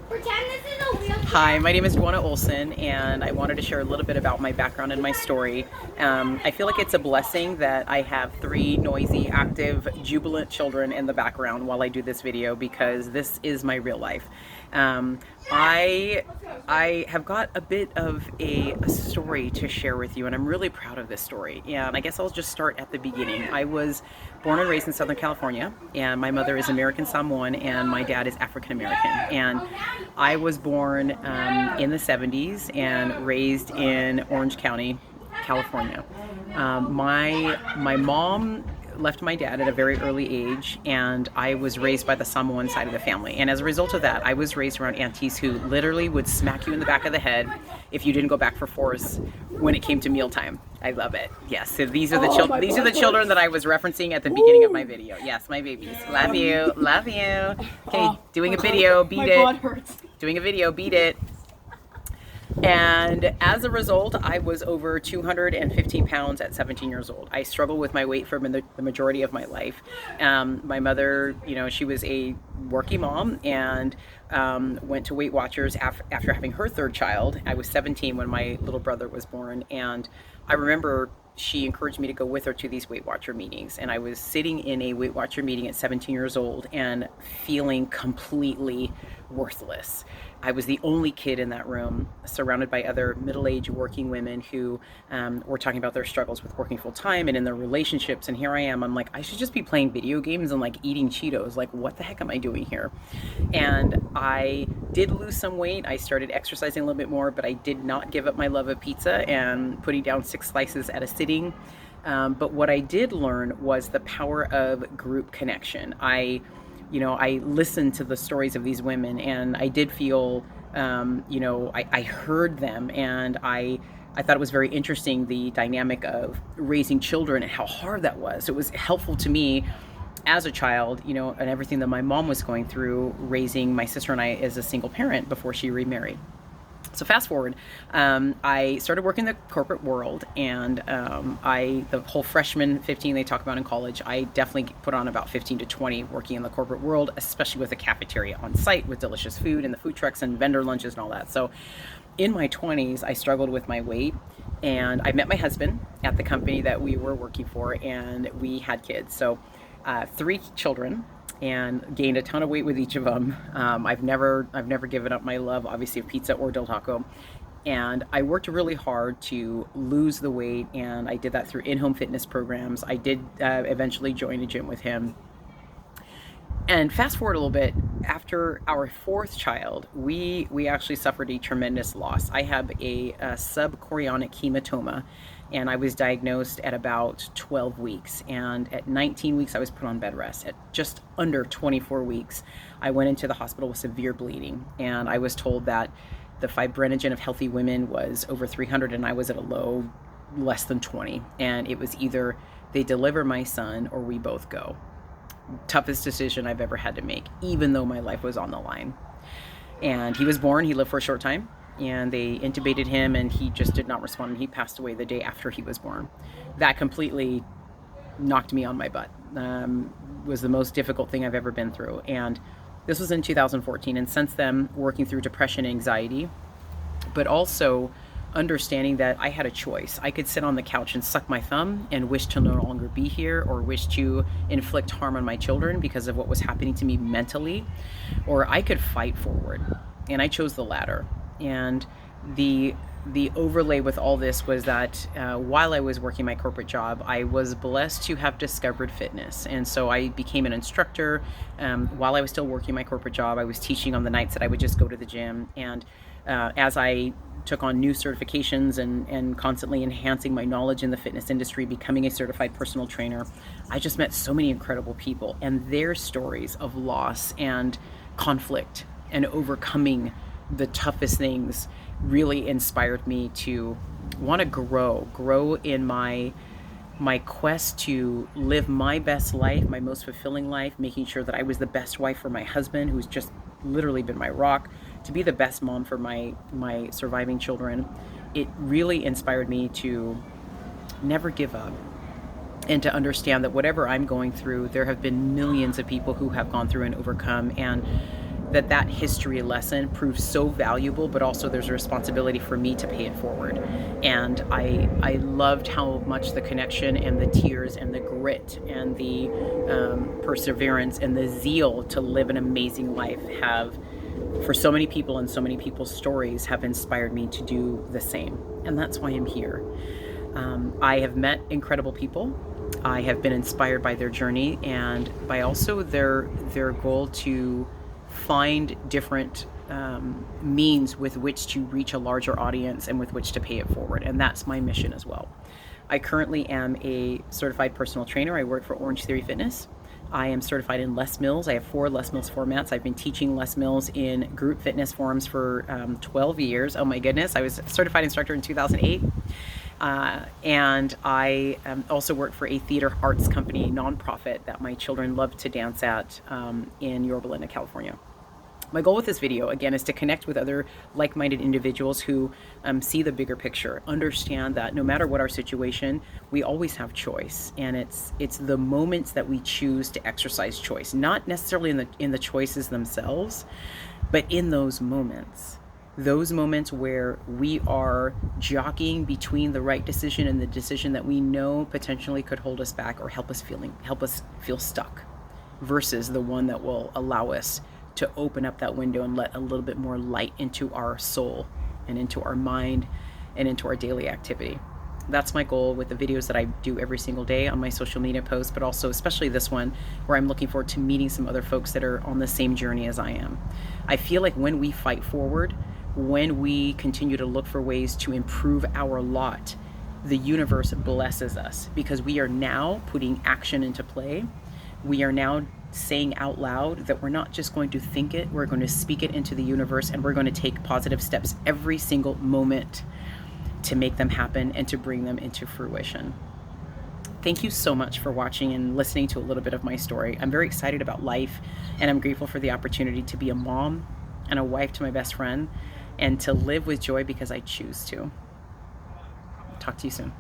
Pretend this is a wheelchair. Hi, my name is Dwana Olsen, and I wanted to share a little bit about my background and my story. I feel like it's a blessing that I have three noisy, active, jubilant children in the background while I do this video, because this is my real life. Um, I I have got a bit of a story to share with you, and I'm really proud of this story. And I guess I'll just start at the beginning. I was born and raised in Southern California, and my mother is American Samoan, and my dad is African American. And I was born in the 70s and raised in Orange County, California. My mom left my dad at a very early age, and I was raised by the Samoan side of the family. And as a result of that, I was raised around aunties who literally would smack you in the back of the head if you didn't go back for force when it came to mealtime. I love it. Yes, so these are the children. These are the children that I was referencing at the beginning of my video. Yes, my babies. Love you. Love you. Okay, doing a video. Beat it. Doing a video. Beat it. And as a result, I was over 215 pounds at 17 years old. I struggled with my weight for the majority of my life. My mother, she was a working mom and went to Weight Watchers after having her third child. I was 17 when my little brother was born, and I remember she encouraged me to go with her to these Weight Watcher meetings. And I was sitting in a Weight Watcher meeting at 17 years old and feeling completely worthless. I was the only kid in that room, surrounded by other middle-aged working women who were talking about their struggles with working full-time and in their relationships. And here I am, I'm like, I should just be playing video games and like eating Cheetos. Like, what the heck am I doing here? And I did lose some weight. I started exercising a little bit more, but I did not give up my love of pizza and putting down 6 slices at a sitting. But what I did learn was the power of group connection. I listened to the stories of these women, and I did feel, I heard them, and I thought it was very interesting, the dynamic of raising children and how hard that was. It was helpful to me as a child, and everything that my mom was going through raising my sister and I as a single parent before she remarried. So fast forward, I started working in the corporate world, and the whole freshman 15 they talk about in college, I definitely put on about 15 to 20 working in the corporate world, especially with a cafeteria on site with delicious food and the food trucks and vendor lunches and all that. So in my 20s, I struggled with my weight, and I met my husband at the company that we were working for, and we had kids. So 3 children, and gained a ton of weight with each of them. I've never given up my love, obviously, of pizza or Del Taco. And I worked really hard to lose the weight, and I did that through in-home fitness programs. I did eventually join a gym with him. And fast forward a little bit, after our 4th child, we actually suffered a tremendous loss. I have a subchorionic hematoma, and I was diagnosed at about 12 weeks. And at 19 weeks, I was put on bed rest. At just under 24 weeks, I went into the hospital with severe bleeding. And I was told that the fibrinogen of healthy women was over 300, and I was at a low less than 20. And it was either they deliver my son or we both go. Toughest decision I've ever had to make, even though my life was on the line. And he was born, he lived for a short time, and they intubated him, and he just did not respond, and he passed away the day after he was born. That completely knocked me on my butt. Was the most difficult thing I've ever been through. And this was in 2014, and since then, working through depression and anxiety, but also understanding that I had a choice. I could sit on the couch and suck my thumb and wish to no longer be here, or wish to inflict harm on my children because of what was happening to me mentally, or I could fight forward. And I chose the latter. And the overlay with all this was that while I was working my corporate job, I was blessed to have discovered fitness. And so I became an instructor. While I was still working my corporate job, I was teaching on the nights that I would just go to the gym. And as I took on new certifications and constantly enhancing my knowledge in the fitness industry, becoming a certified personal trainer, I just met so many incredible people, and their stories of loss and conflict and overcoming the toughest things really inspired me to want to grow in my quest to live my best life, my most fulfilling life, making sure that I was the best wife for my husband, who's just literally been my rock, to be the best mom for my surviving children. It really inspired me to never give up, and to understand that whatever I'm going through, there have been millions of people who have gone through and overcome, and that history lesson proves so valuable, but also there's a responsibility for me to pay it forward. And I loved how much the connection and the tears and the grit and the perseverance and the zeal to live an amazing life have, for so many people and so many people's stories, have inspired me to do the same. And that's why I'm here. I have met incredible people. I have been inspired by their journey and by also their goal to find different means with which to reach a larger audience and with which to pay it forward. And that's my mission as well. I currently am a certified personal trainer. I work for Orange Theory Fitness. I am certified in Les Mills. I have 4 Les Mills formats. I've been teaching Les Mills in group fitness forums for 12 years. Oh my goodness. I was a certified instructor in 2008. And I also work for a theater arts company, a nonprofit that my children love to dance at in Yorba Linda, California. My goal with this video, again, is to connect with other like-minded individuals who see the bigger picture, understand that no matter what our situation, we always have choice. And it's the moments that we choose to exercise choice, not necessarily in the choices themselves, but in those moments where we are jockeying between the right decision and the decision that we know potentially could hold us back or help us feel stuck, versus the one that will allow us to open up that window and let a little bit more light into our soul and into our mind and into our daily activity. That's my goal with the videos that I do every single day on my social media posts, but also especially this one, where I'm looking forward to meeting some other folks that are on the same journey as I am. I feel like when we fight forward, when we continue to look for ways to improve our lot, the universe blesses us, because we are now putting action into play. We are now saying out loud that we're not just going to think it, we're going to speak it into the universe, and we're going to take positive steps every single moment to make them happen and to bring them into fruition. Thank you so much for watching and listening to a little bit of my story. I'm very excited about life, and I'm grateful for the opportunity to be a mom and a wife to my best friend, and to live with joy because I choose to. Talk to you soon.